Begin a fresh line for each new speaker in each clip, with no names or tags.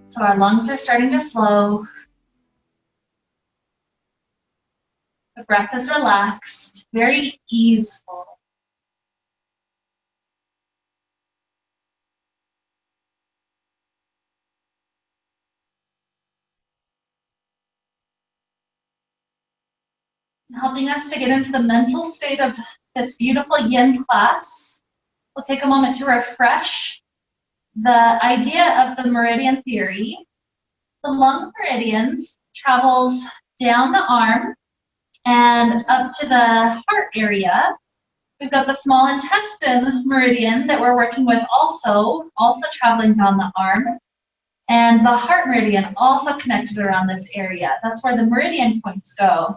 So our lungs are starting to flow. The breath is relaxed, very easeful. Helping us to get into the mental state of this beautiful yin class. We'll take a moment to refresh the idea of the meridian theory. The lung meridians travels down the arm and up to the heart area. We've got the small intestine meridian that we're working with also traveling down the arm. And the heart meridian also connected around this area. That's where the meridian points go.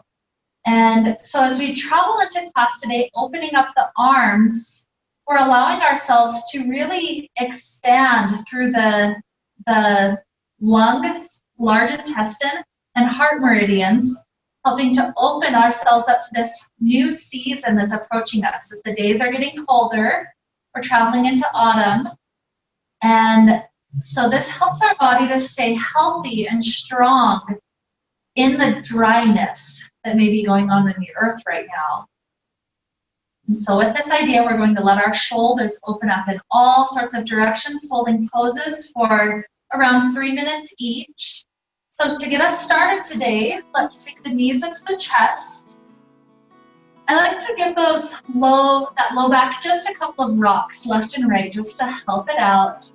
And so as we travel into class today, opening up the arms, we're allowing ourselves to really expand through the lung, large intestine, and heart meridians, helping to open ourselves up to this new season that's approaching us. As the days are getting colder, we're traveling into autumn. And so this helps our body to stay healthy and strong in the dryness that may be going on in the earth right now. And so with this idea, we're going to let our shoulders open up in all sorts of directions, holding poses for around 3 minutes each. So to get us started today, let's take the knees into the chest. I like to give that low back just a couple of rocks left and right just to help it out.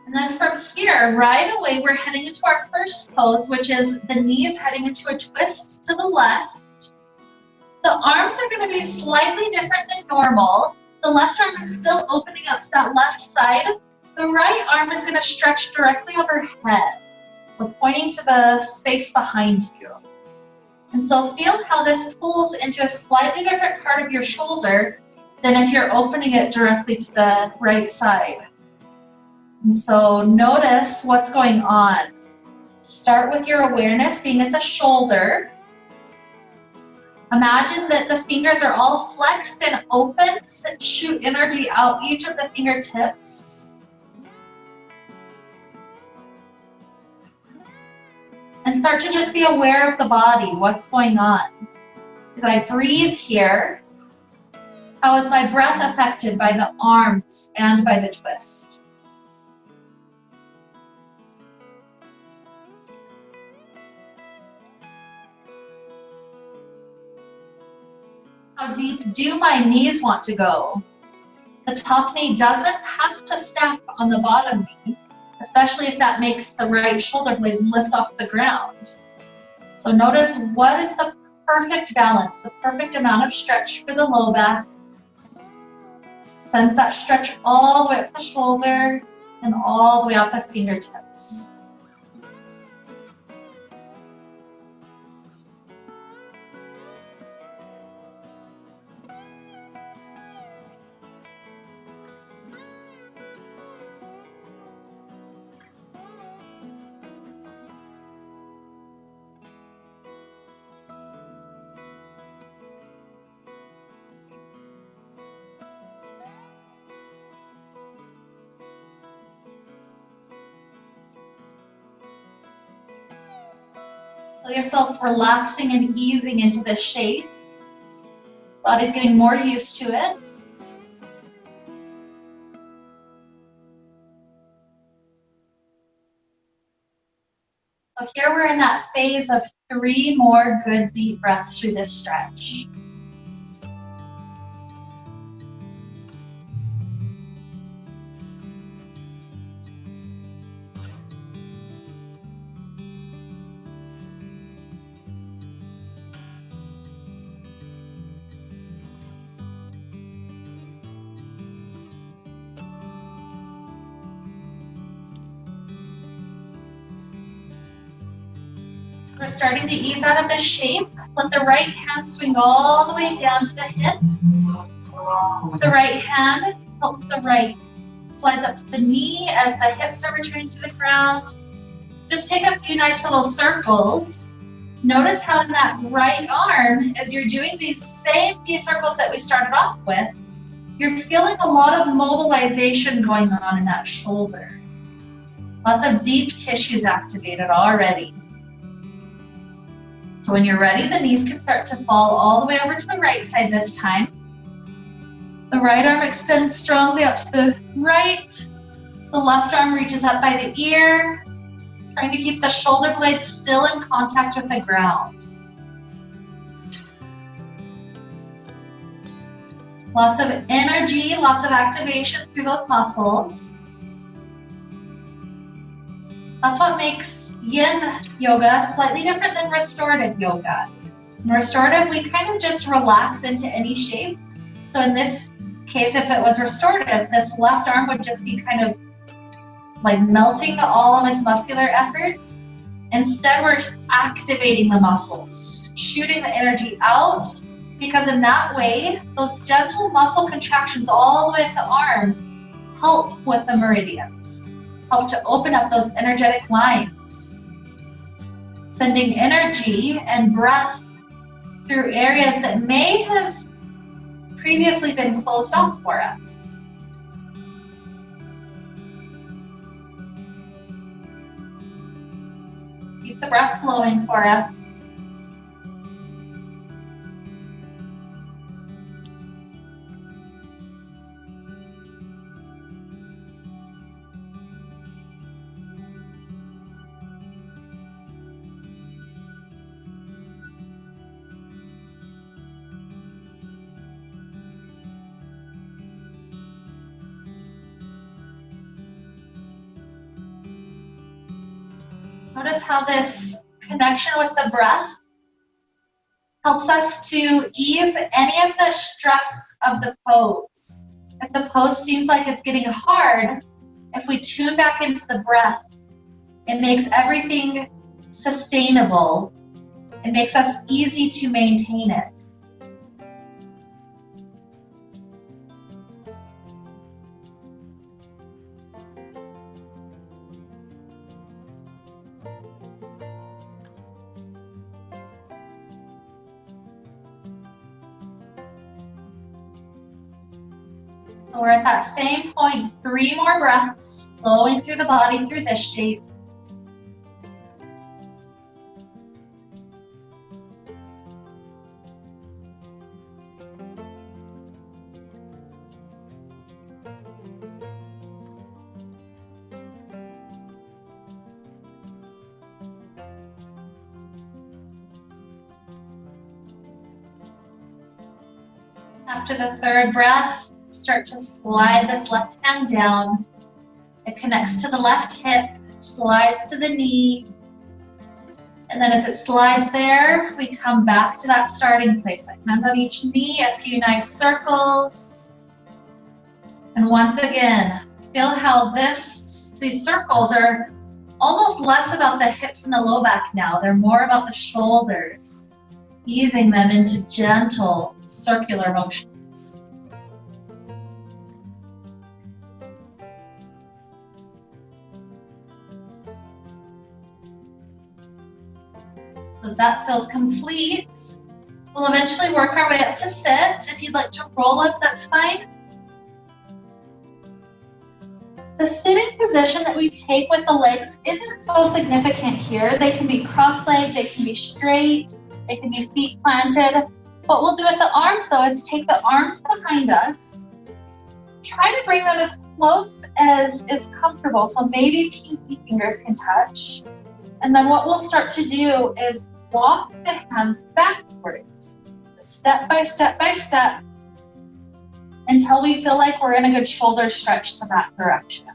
And then from here, right away, we're heading into our first pose, which is the knees heading into a twist to the left. The arms are going to be slightly different than normal. The left arm is still opening up to that left side. The right arm is going to stretch directly overhead, so pointing to the space behind you. And so feel how this pulls into a slightly different part of your shoulder than if you're opening it directly to the right side. And so notice what's going on. Start with your awareness being at the shoulder. Imagine that the fingers are all flexed and open. Shoot energy out each of the fingertips. And start to just be aware of the body, what's going on. As I breathe here, how is my breath affected by the arms and by the twist? How deep do my knees want to go? The top knee doesn't have to step on the bottom knee, especially if that makes the right shoulder blade lift off the ground. So notice what is the perfect balance, the perfect amount of stretch for the low back. Sense that stretch all the way up the shoulder and all the way out the fingertips. Feel yourself relaxing and easing into this shape. Body's getting more used to it. So here we're in that phase of 3 more good deep breaths through this stretch. We're starting to ease out of this shape. Let the right hand swing all the way down to the hip. The right hand helps the right slide up to the knee as the hips are returning to the ground. Just take a few nice little circles. Notice how in that right arm, as you're doing these same knee circles that we started off with, you're feeling a lot of mobilization going on in that shoulder. Lots of deep tissues activated already. So when you're ready, the knees can start to fall all the way over to the right side this time. The right arm extends strongly up to the right. The left arm reaches up by the ear, trying to keep the shoulder blades still in contact with the ground. Lots of energy, lots of activation through those muscles. That's what makes yin yoga slightly different than restorative yoga. In restorative, we kind of just relax into any shape. So in this case, if it was restorative, this left arm would just be kind of like melting all of its muscular effort. Instead, we're activating the muscles, shooting the energy out, because in that way, those gentle muscle contractions all the way up the arm help with the meridians, help to open up those energetic lines, sending energy and breath through areas that may have previously been closed off for us. Keep the breath flowing for us. Notice how this connection with the breath helps us to ease any of the stress of the pose. If the pose seems like it's getting hard, if we tune back into the breath, it makes everything sustainable. It makes us easy to maintain it. We're at that same point, 3 more breaths, flowing through the body through this shape. After the 3rd breath, start to slide this left hand down. It connects to the left hip, slides to the knee. And then as it slides there, we come back to that starting place. Like hand on each knee, a few nice circles. And once again, feel how these circles are almost less about the hips and the low back now. They're more about the shoulders, easing them into gentle circular motions. As that feels complete, we'll eventually work our way up to sit. If you'd like to roll up, that's fine. The sitting position that we take with the legs isn't so significant here. They can be cross-legged, they can be straight, they can be feet planted. What we'll do with the arms though is take the arms behind us, try to bring them as close as is comfortable. So maybe pinky fingers can touch. And then what we'll start to do is walk the hands backwards, step by step by step, until we feel like we're in a good shoulder stretch to that direction.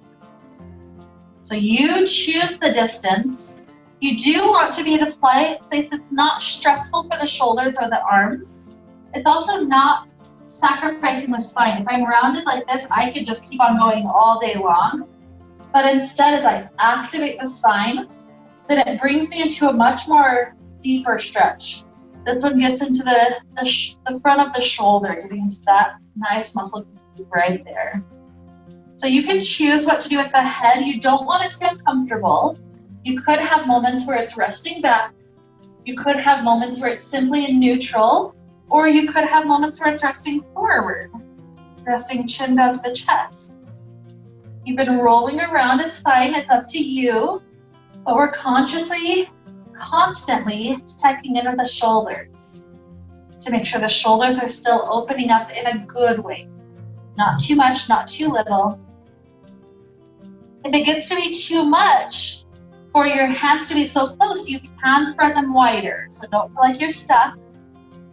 So you choose the distance. You do want to be at a place that's not stressful for the shoulders or the arms. It's also not sacrificing the spine. If I'm rounded like this, I could just keep on going all day long. But instead, as I activate the spine, then it brings me into a much more deeper stretch. This one gets into the front of the shoulder, getting into that nice muscle right there. So you can choose what to do with the head. You don't want it to be uncomfortable. You could have moments where it's resting back. You could have moments where it's simply in neutral, or you could have moments where it's resting forward. Resting chin down to the chest. Even rolling around is fine, it's up to you. But we're consciously, constantly checking in with the shoulders to make sure the shoulders are still opening up in a good way. Not too much, not too little. If it gets to be too much for your hands to be so close, you can spread them wider. So don't feel like you're stuck.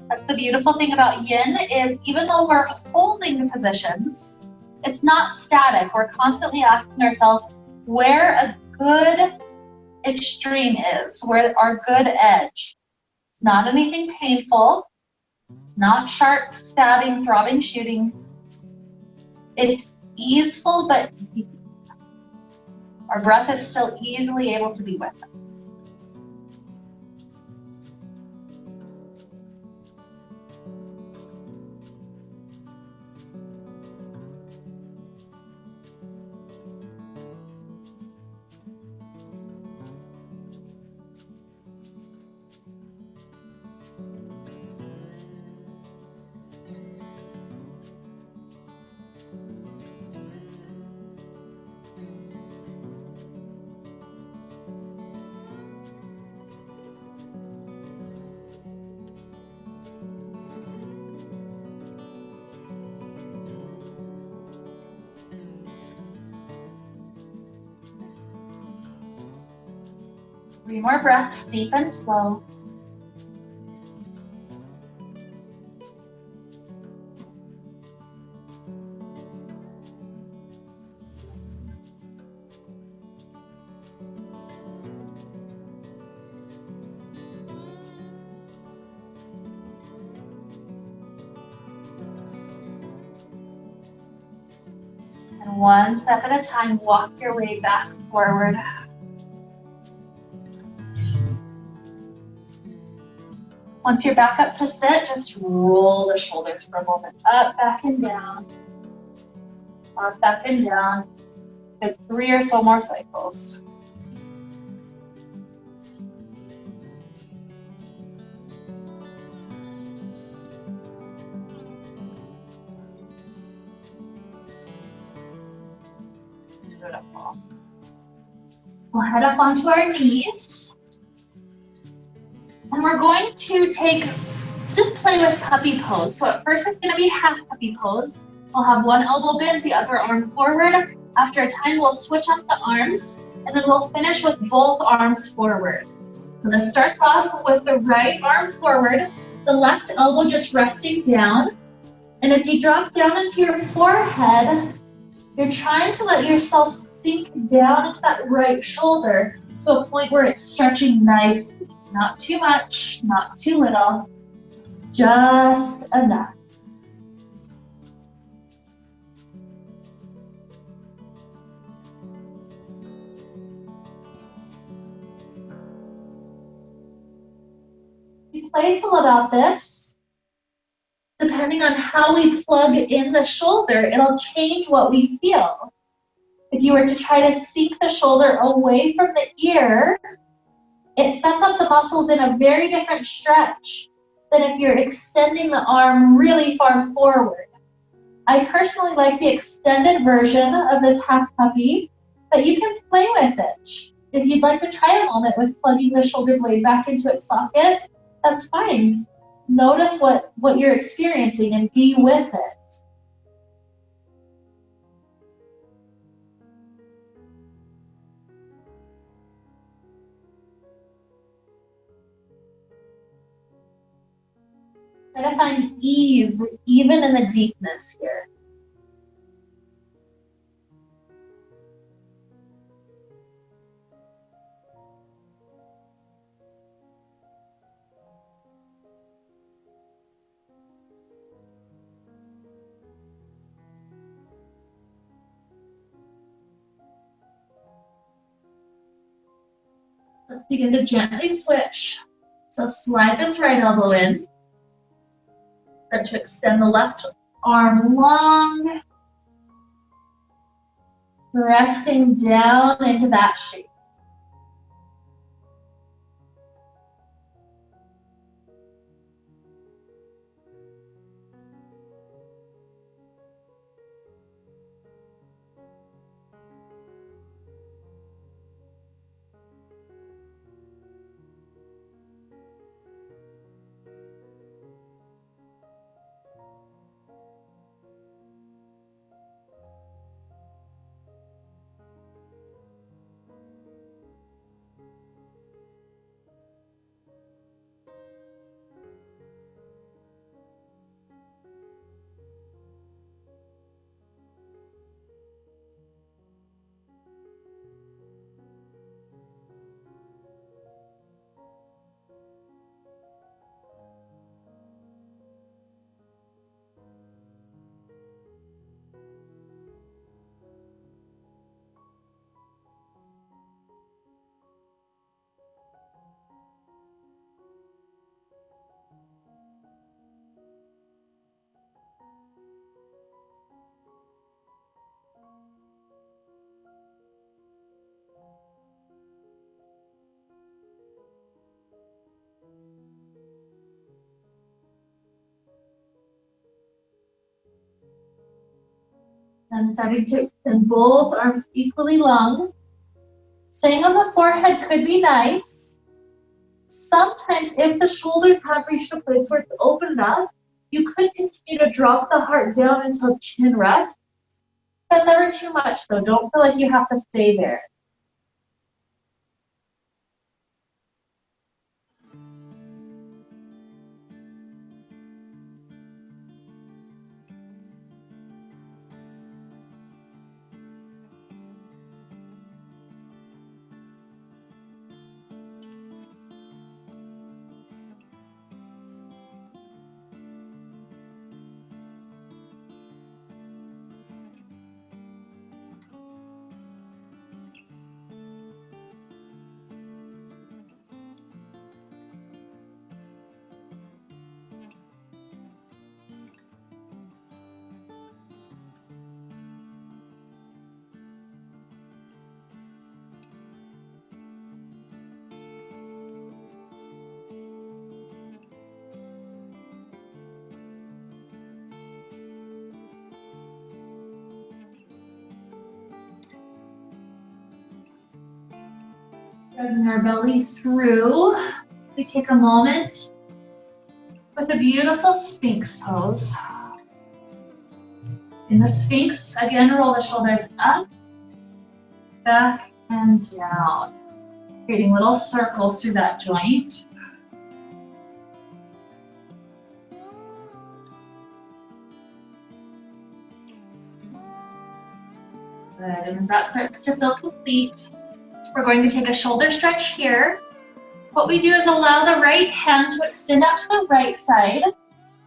That's the beautiful thing about yin is even though we're holding positions, it's not static. We're constantly asking ourselves where a good extreme is, where our good edge. It's not anything painful. It's not sharp, stabbing, throbbing, shooting. It's easeful but deep. Our breath is still easily able to be with us. Three more breaths, deep and slow. And one step at a time, walk your way back forward. Once you're back up to sit, just roll the shoulders for a moment. Up, back, and down. Up, back, and down. Good 3 or so more cycles. Beautiful. We'll head up onto our knees. And we're going to just play with puppy pose. So at first it's going to be half puppy pose. We'll have one elbow bent, the other arm forward. After a time, we'll switch up the arms, and then we'll finish with both arms forward. So this starts off with the right arm forward, the left elbow just resting down. And as you drop down into your forehead, you're trying to let yourself sink down into that right shoulder to a point where it's stretching nicely. Not too much, not too little, just enough. Be playful about this. Depending on how we plug in the shoulder, it'll change what we feel. If you were to try to sink the shoulder away from the ear, it sets up the muscles in a very different stretch than if you're extending the arm really far forward. I personally like the extended version of this half puppy, but you can play with it. If you'd like to try a moment with plugging the shoulder blade back into its socket, that's fine. Notice what you're experiencing and be with it. Try to find ease even in the deepness here. Let's begin to gently switch. So slide this right elbow in. Start to extend the left arm long. Resting down into that shape. And starting to extend both arms equally long. Staying on the forehead could be nice. Sometimes if the shoulders have reached a place where it's opened up, you could continue to drop the heart down until chin rests. If that's ever too much though, don't feel like you have to stay there. Dragging our belly through. We take a moment with a beautiful Sphinx pose. In the Sphinx, again, roll the shoulders up, back, and down, creating little circles through that joint. Good, and as that starts to feel complete, we're going to take a shoulder stretch here. What we do is allow the right hand to extend out to the right side,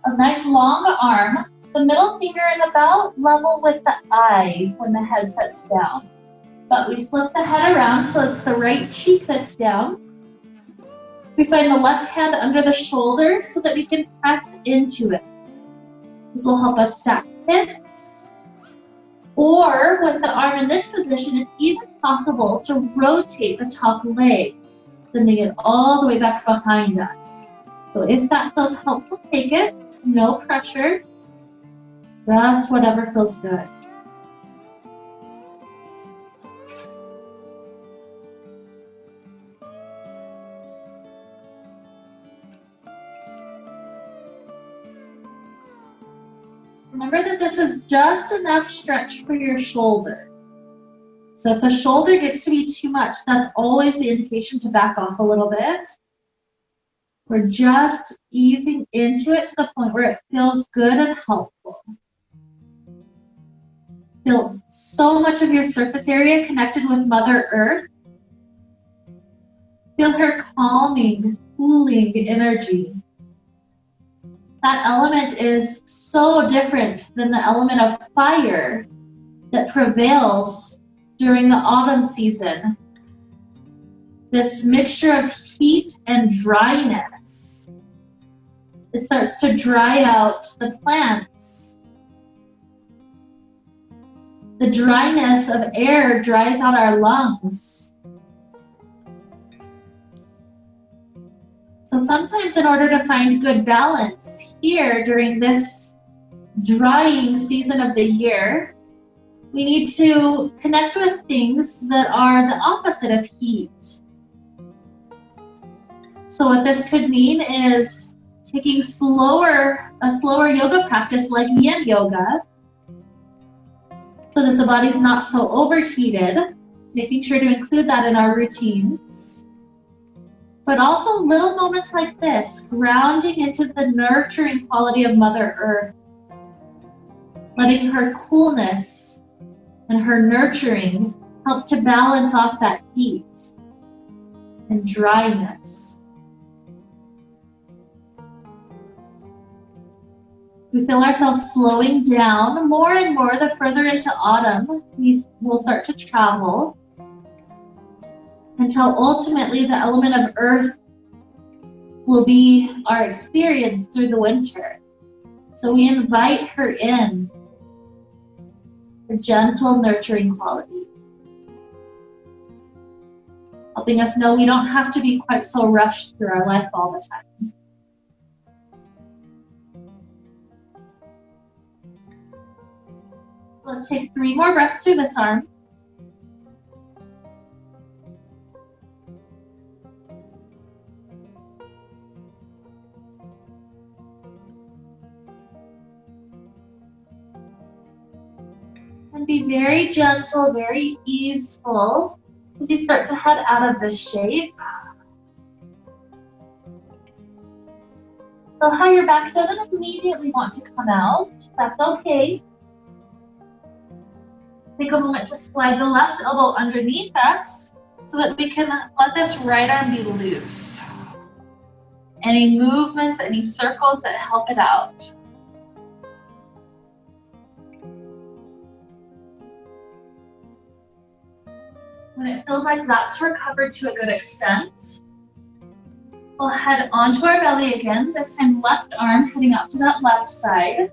a nice long arm. The middle finger is about level with the eye when the head sets down. But we flip the head around so it's the right cheek that's down. We find the left hand under the shoulder so that we can press into it. This will help us stack hips. Or with the arm in this position, it's even possible to rotate the top leg, sending it all the way back behind us. So if that feels helpful, take it. No pressure. Just whatever feels good. Remember that this is just enough stretch for your shoulder. So if the shoulder gets to be too much, that's always the indication to back off a little bit. We're just easing into it to the point where it feels good and helpful. Feel so much of your surface area connected with Mother Earth. Feel her calming, cooling energy. That element is so different than the element of fire that prevails during the autumn season. This mixture of heat and dryness. It starts to dry out the plants. The dryness of air dries out our lungs. So sometimes in order to find good balance here during this drying season of the year, we need to connect with things that are the opposite of heat. So what this could mean is taking a slower yoga practice like yin yoga, so that the body's not so overheated, making sure to include that in our routines. But also little moments like this, grounding into the nurturing quality of Mother Earth, letting her coolness and her nurturing help to balance off that heat and dryness. We feel ourselves slowing down more and more the further into autumn. We will start to travel until ultimately the element of earth will be our experience through the winter. So we invite her in, her gentle, nurturing quality, helping us know we don't have to be quite so rushed through our life all the time. Let's take 3 more breaths through this arm. And be very gentle, very easeful as you start to head out of this shape. So how your back doesn't immediately want to come out, that's okay. Take a moment to slide the left elbow underneath us so that we can let this right arm be loose. Any movements, any circles that help it out. When it feels like that's recovered to a good extent, we'll head onto our belly again, this time left arm heading up to that left side.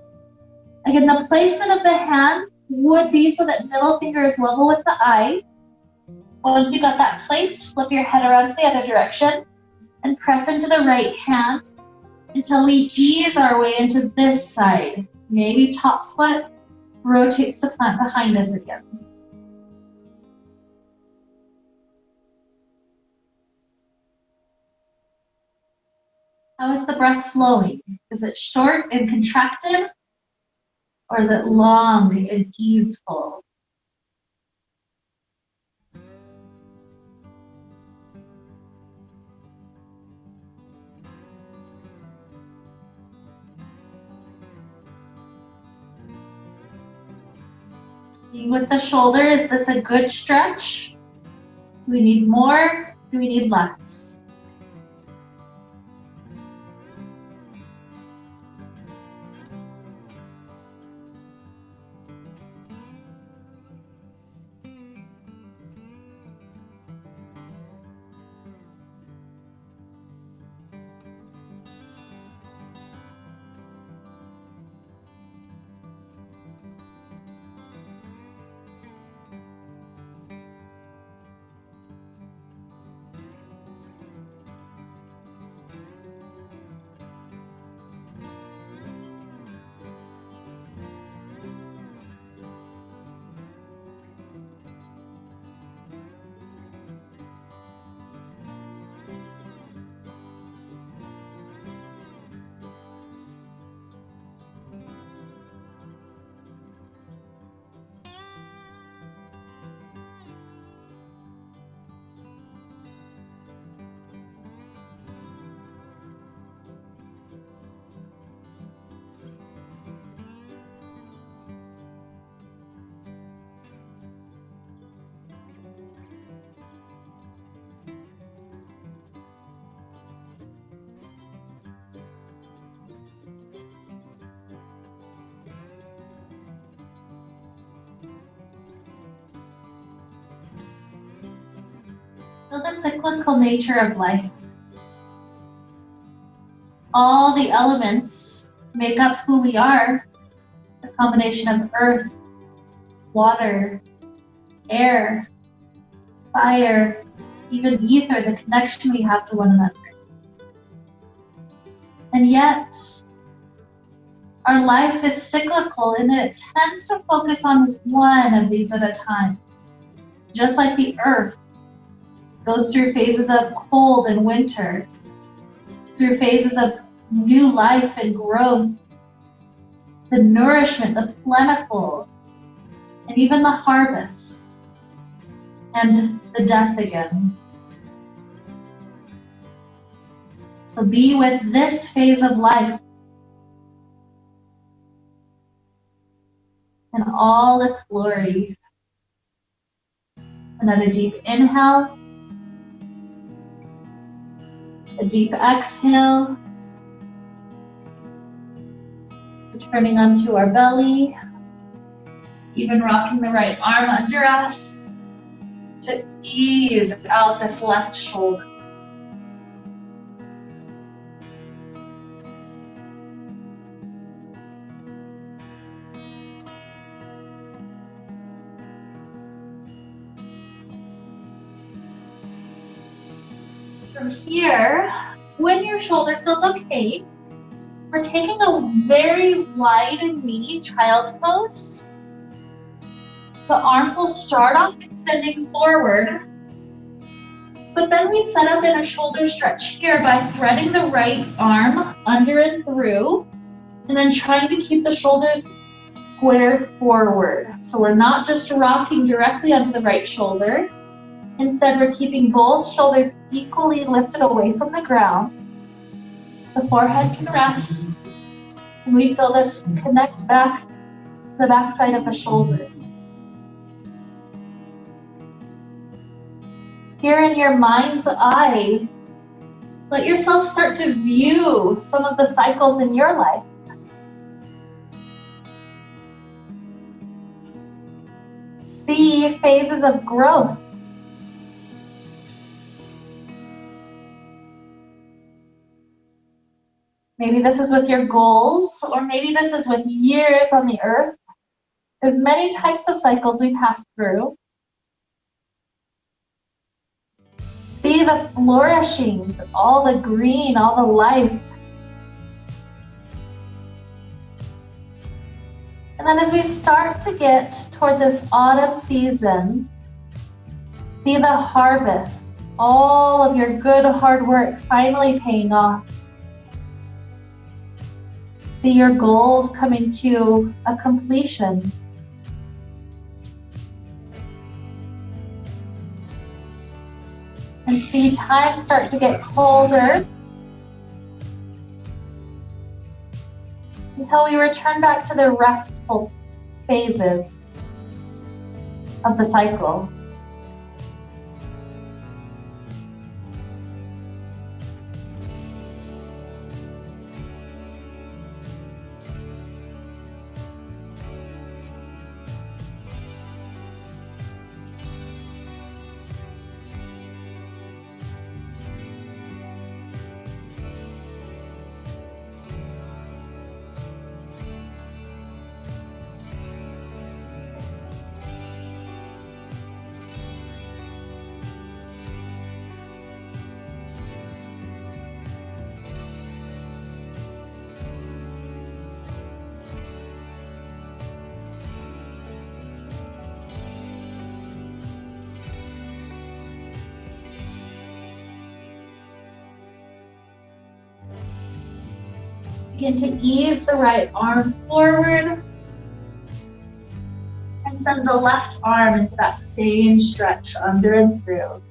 Again, the placement of the hand would be so that middle finger is level with the eye. Once you got that placed, flip your head around to the other direction and press into the right hand until we ease our way into this side. Maybe top foot rotates the plant behind us again. How is the breath flowing? Is it short and contracted? Or is it long and easeful? Being with the shoulder, is this a good stretch? Do we need more? Do we need less? Feel the cyclical nature of life. All the elements make up who we are. The combination of earth, water, air, fire, even ether, the connection we have to one another. And yet, our life is cyclical in that it tends to focus on one of these at a time. Just like the earth goes through phases of cold and winter, through phases of new life and growth, the nourishment, the plentiful, and even the harvest, and the death again. So be with this phase of life in all its glory. Another deep inhale. A deep exhale. Returning onto our belly. Even rocking the right arm under us to ease out this left shoulder. From here, when your shoulder feels okay, we're taking a very wide knee, child pose. The arms will start off extending forward, but then we set up in a shoulder stretch here by threading the right arm under and through, and then trying to keep the shoulders square forward. So we're not just rocking directly onto the right shoulder. Instead, we're keeping both shoulders equally lifted away from the ground. The forehead can rest, and we feel this connect back to the back side of the shoulder. Here in your mind's eye, let yourself start to view some of the cycles in your life. See phases of growth. Maybe this is with your goals, or maybe this is with years on the earth. There's many types of cycles we pass through. See the flourishing, all the green, all the life. And then as we start to get toward this autumn season, see the harvest, all of your good hard work finally paying off. See your goals coming to a completion. And see time start to get colder until we return back to the restful phases of the cycle. Begin to ease the right arm forward and send the left arm into that same stretch under and through.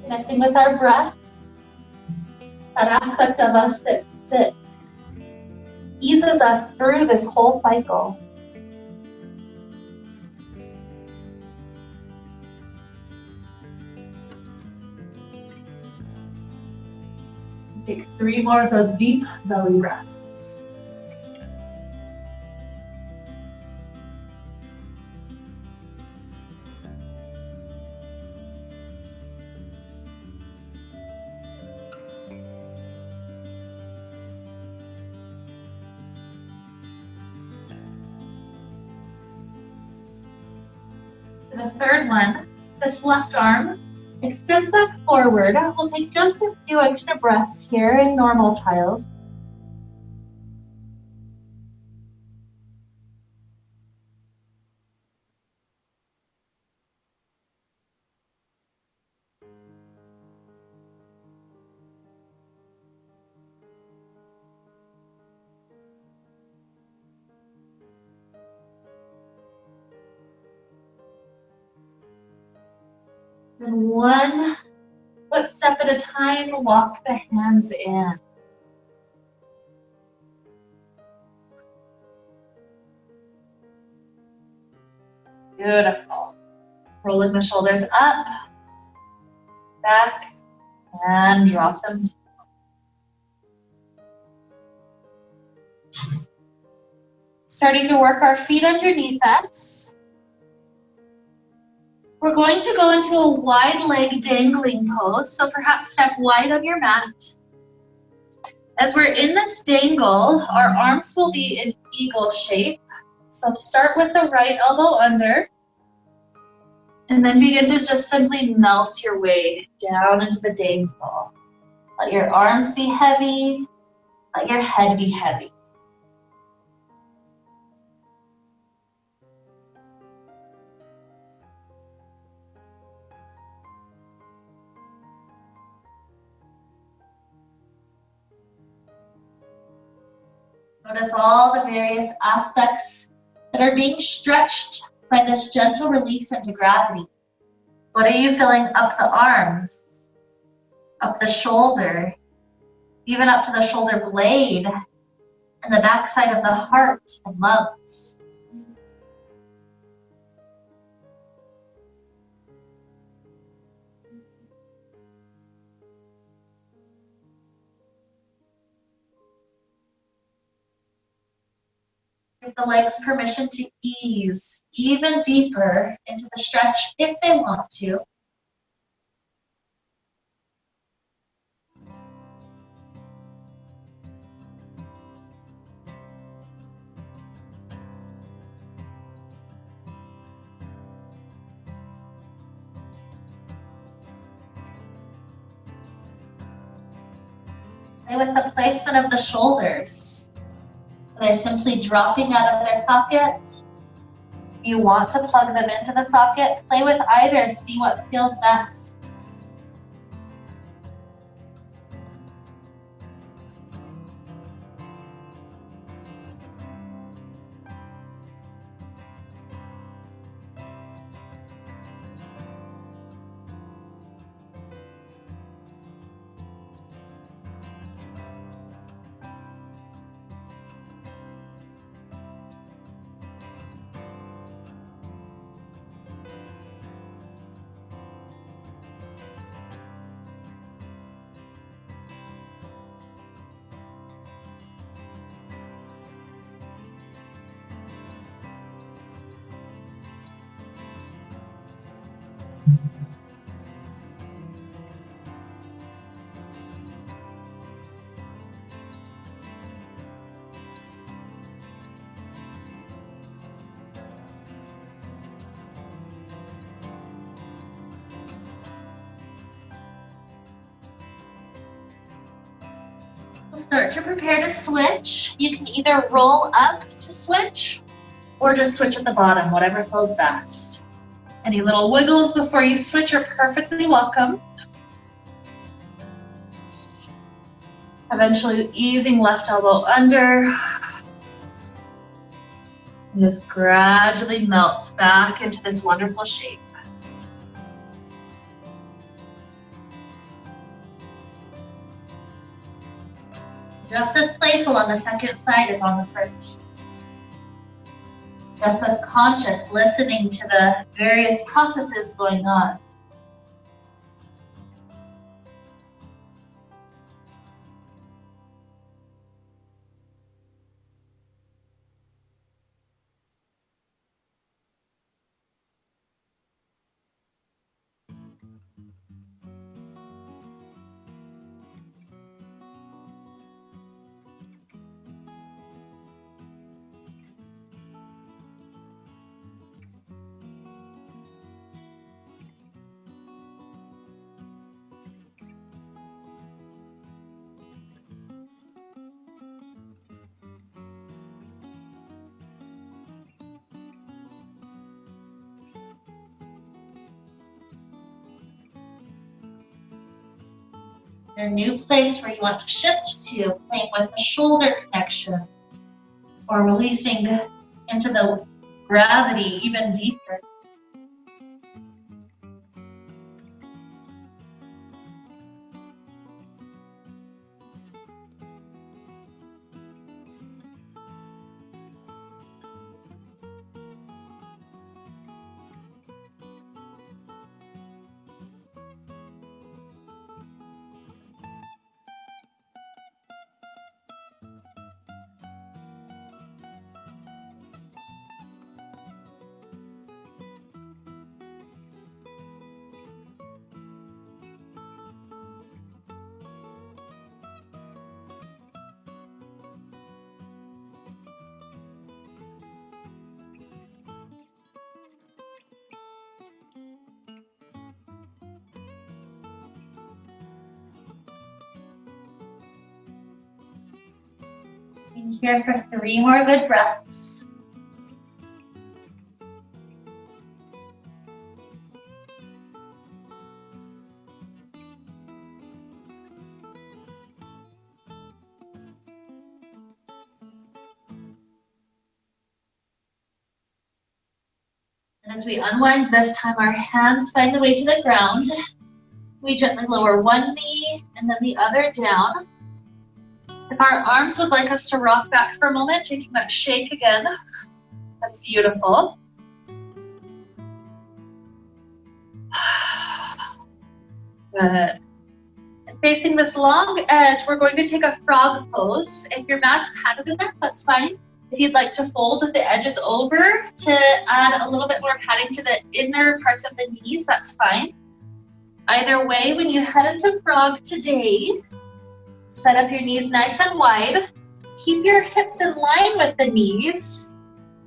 Connecting with our breath, that aspect of us that eases us through this whole cycle. Take 3 more of those deep belly breaths. The third one, this left arm extends back forward. We'll take just a few extra breaths here in normal child. And one footstep at a time, walk the hands in. Beautiful. Rolling the shoulders up, back, and drop them down. Starting to work our feet underneath us. We're going to go into a wide leg dangling pose, so perhaps step wide on your mat. As we're in this dangle, our arms will be in eagle shape. So start with the right elbow under, and then begin to just simply melt your way down into the dangle. Let your arms be heavy, let your head be heavy. Notice all the various aspects that are being stretched by this gentle release into gravity. What are you feeling up the arms, up the shoulder, even up to the shoulder blade, and the backside of the heart and lungs? Give the legs permission to ease even deeper into the stretch if they want to. Play with the placement of the shoulders. Are they simply dropping out of their socket? You want to plug them into the socket? Play with either, see what feels best. Start to prepare to switch. You can either roll up to switch or just switch at the bottom, whatever feels best. Any little wiggles before you switch are perfectly welcome. Eventually easing left elbow under. And just gradually melts back into this wonderful shape. Just as playful on the second side as on the first. Just as conscious, listening to the various processes going on. Your new place where you want to shift to, playing with the shoulder connection or releasing into the gravity even deeper. Being here for 3 more good breaths. And as we unwind this time, our hands find the way to the ground. We gently lower one knee and then the other down. If our arms would like us to rock back for a moment, taking that shake again, that's beautiful. Good. And facing this long edge, we're going to take a frog pose. If your mat's padded enough, that's fine. If you'd like to fold the edges over to add a little bit more padding to the inner parts of the knees, that's fine. Either way, when you head into frog today, set up your knees nice and wide. Keep your hips in line with the knees.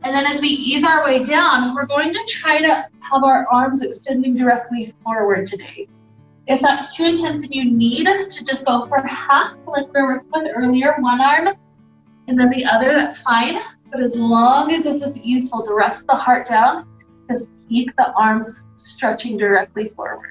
And then as we ease our way down, we're going to try to have our arms extending directly forward today. If that's too intense and you need to just go for half, like we were with earlier, one arm and then the other, that's fine. But as long as this is useful to rest the heart down, just keep the arms stretching directly forward.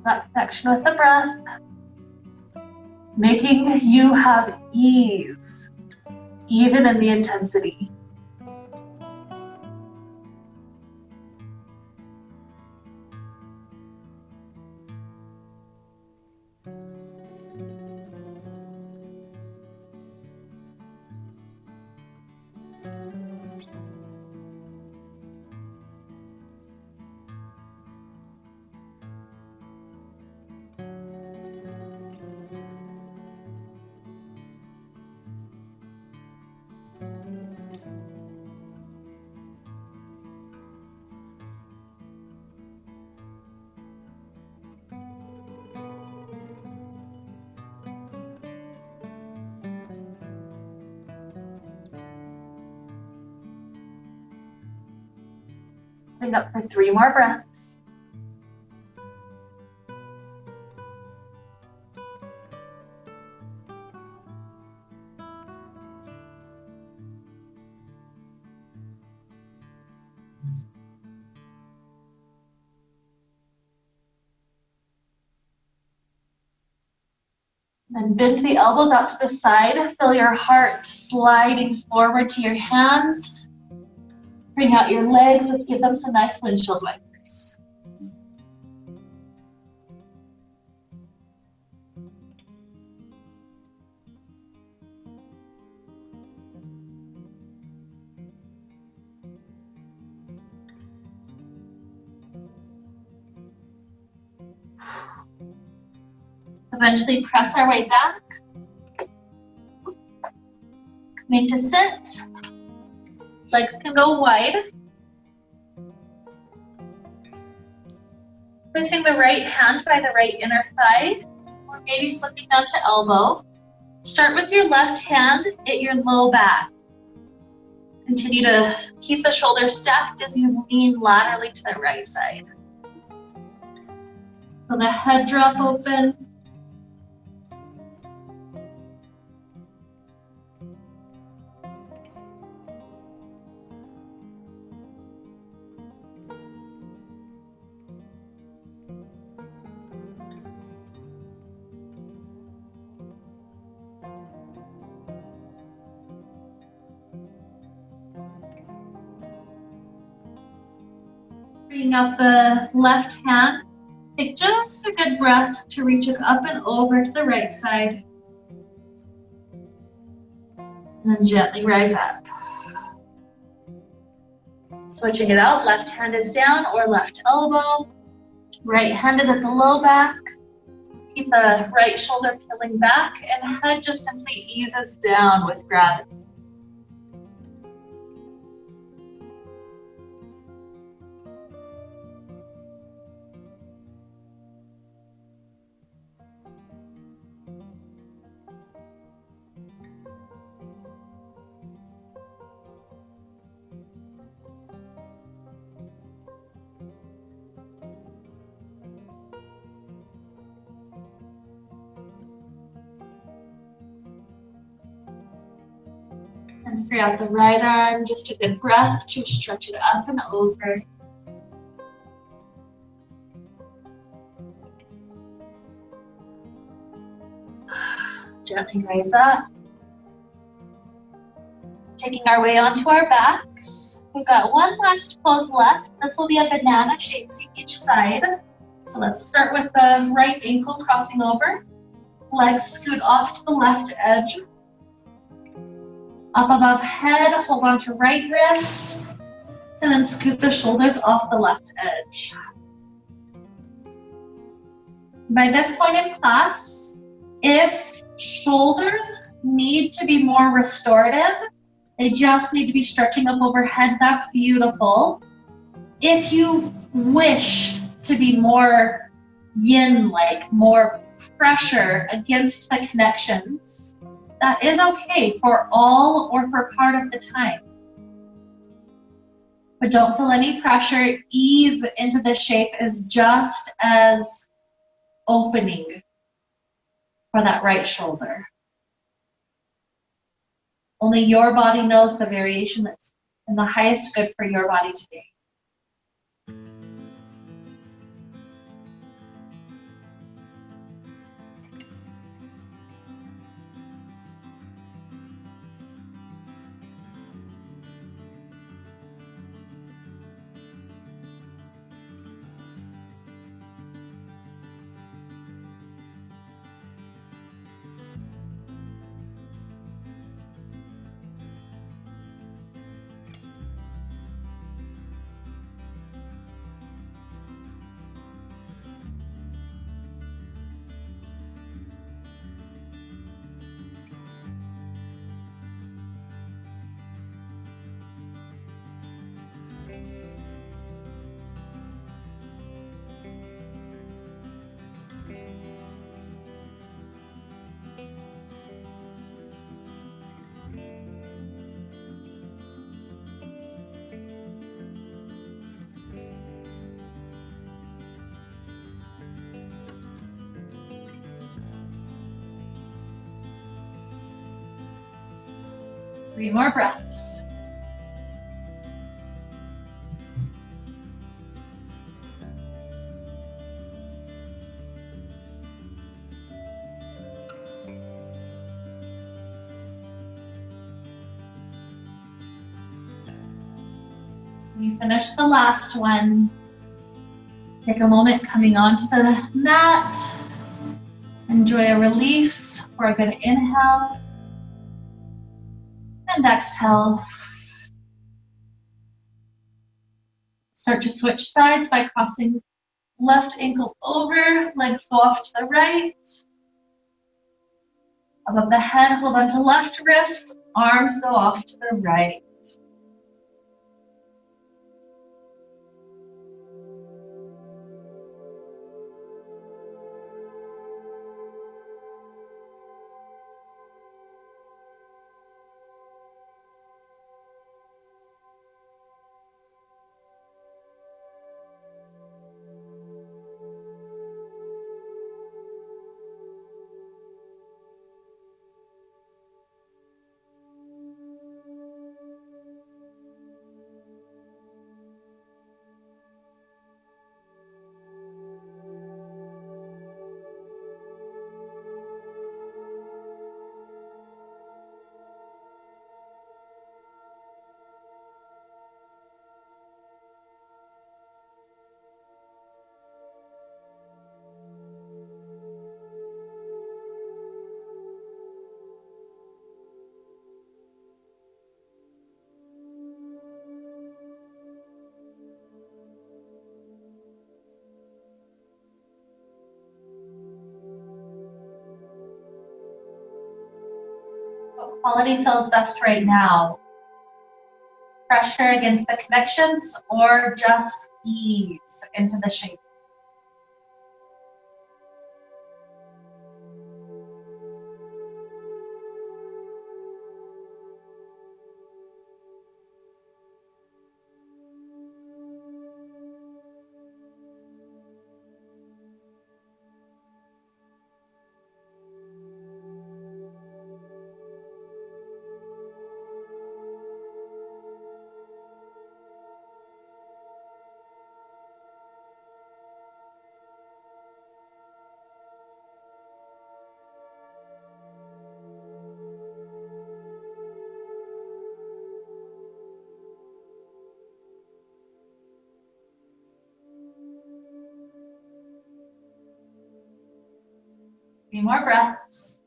That connection with the breath, making you have ease, even in the intensity. Bring up for 3 more breaths. Then bend the elbows out to the side. Feel your heart sliding forward to your hands. Bring out your legs. Let's give them some nice windshield wipers. Eventually press our way back. Coming to sit. Legs can go wide. Placing the right hand by the right inner thigh, or maybe slipping down to elbow. Start with your left hand at your low back. Continue to keep the shoulders stacked as you lean laterally to the right side. Feel the head drop open. Bring out the left hand. Take just a good breath to reach it up and over to the right side. And then gently rise up. Switching it out, left hand is down or left elbow. Right hand is at the low back. Keep the right shoulder peeling back and head just simply eases down with gravity. And free out the right arm, just a good breath to stretch it up and over. Gently raise up. Taking our way onto our backs. We've got one last pose left. This will be a banana shape to each side. So let's start with the right ankle crossing over. Legs scoot off to the left edge. Up above head, hold on to right wrist. And then scoot the shoulders off the left edge. By this point in class, if shoulders need to be more restorative, they just need to be stretching up overhead, that's beautiful. If you wish to be more yin-like, more pressure against the connections, that is okay for all or for part of the time. But don't feel any pressure. Ease into the shape is just as opening for that right shoulder. Only your body knows the variation that's in the highest good for your body today. Three more breaths. When you finish the last one, take a moment coming onto the mat. Enjoy a release for a good inhale. And exhale. Start to switch sides by crossing left ankle over, legs go off to the right. Above the head, hold on to left wrist, arms go off to the right. what quality feels best right now. Pressure against the connections or just ease into the shape. Three more breaths.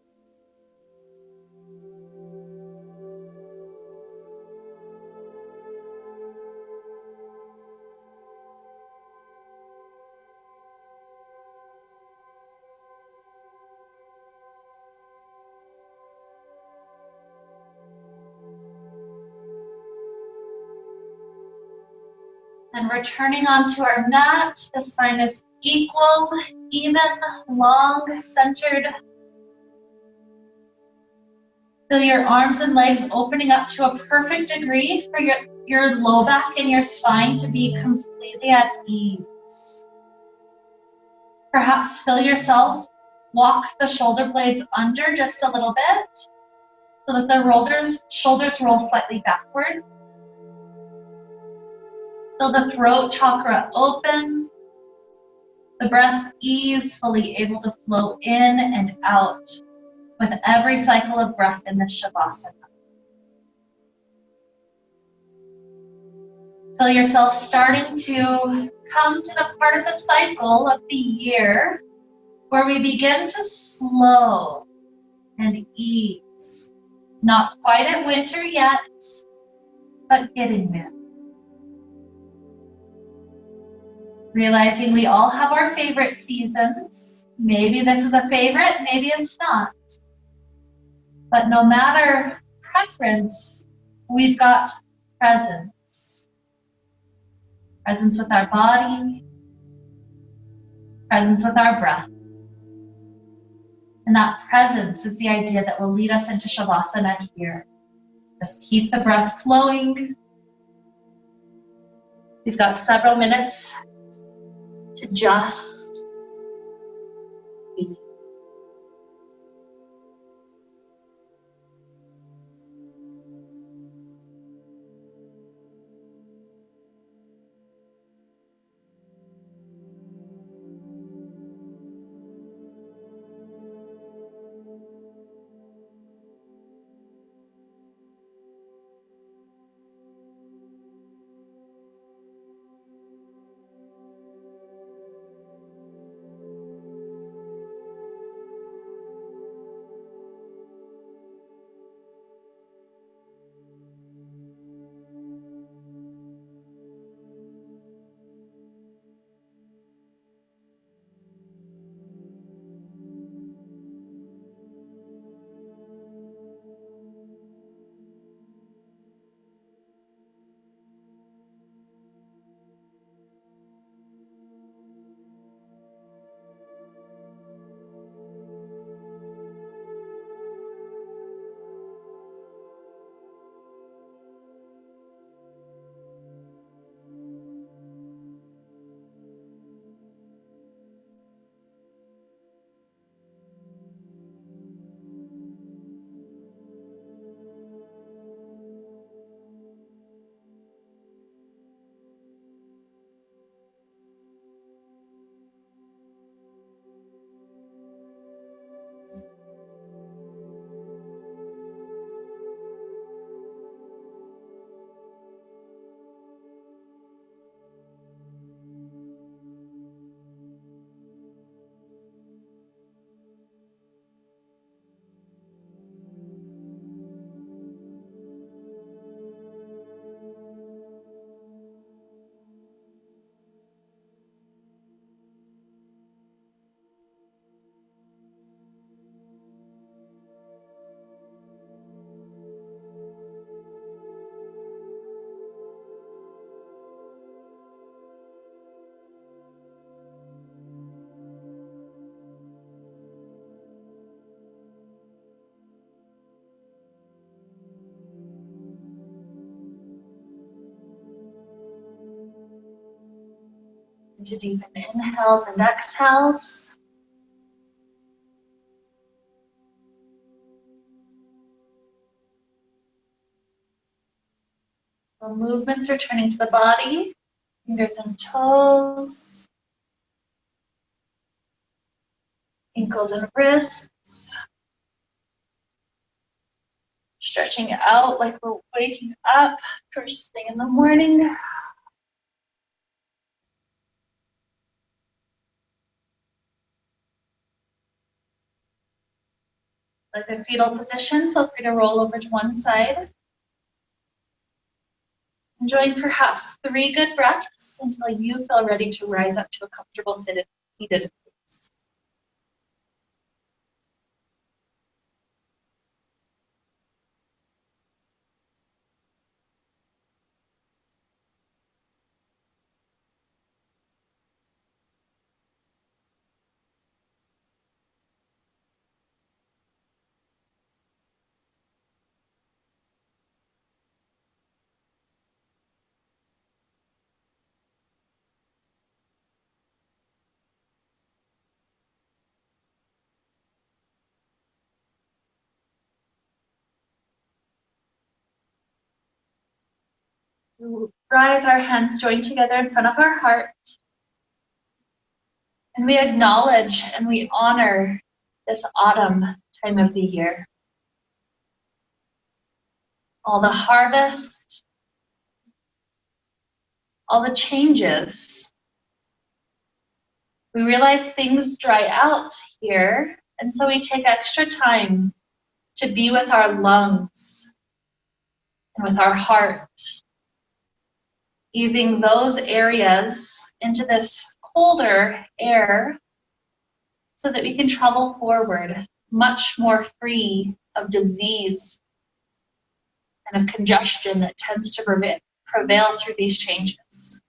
And returning onto our mat, the spine is equal, even, long, centered. Feel your arms and legs opening up to a perfect degree for your low back and your spine to be completely at ease. Perhaps feel yourself walk the shoulder blades under just a little bit so that the shoulders roll slightly backward. Feel the throat chakra open. The breath easefully able to flow in and out with every cycle of breath in this Shavasana. Feel yourself starting to come to the part of the cycle of the year where we begin to slow and ease. Not quite at winter yet, but getting there. Realizing we all have our favorite seasons. Maybe this is a favorite, maybe it's not. But no matter preference, we've got presence. Presence with our body, presence with our breath. And that presence is the idea that will lead us into Shavasana here. Just keep the breath flowing. We've got several minutes to just be. To deepen inhales and exhales. The movements returning to the body, fingers and toes, ankles and wrists. Stretching out like we're waking up first thing in the morning. Like a fetal position, feel free to roll over to one side. Enjoying perhaps 3 good breaths until you feel ready to rise up to a comfortable seated place. Rise our hands joined together in front of our heart. And we acknowledge and we honor this autumn time of the year. All the harvest, all the changes. We realize things dry out here, and so we take extra time to be with our lungs and with our heart, easing those areas into this colder air so that we can travel forward much more free of disease and of congestion that tends to prevail through these changes.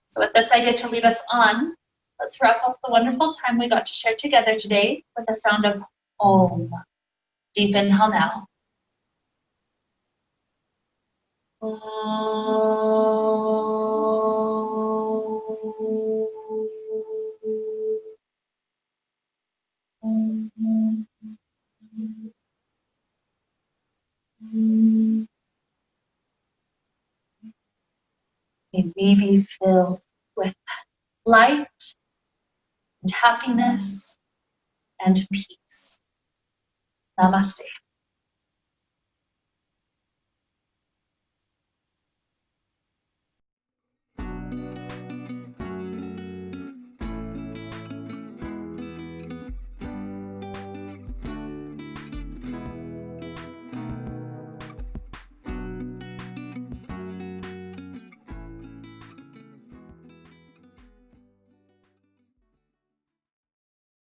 So with this idea to lead us on, let's wrap up the wonderful time we got to share together today with the sound of Om. Deep inhale now. May we be filled with light and happiness and peace. Namaste.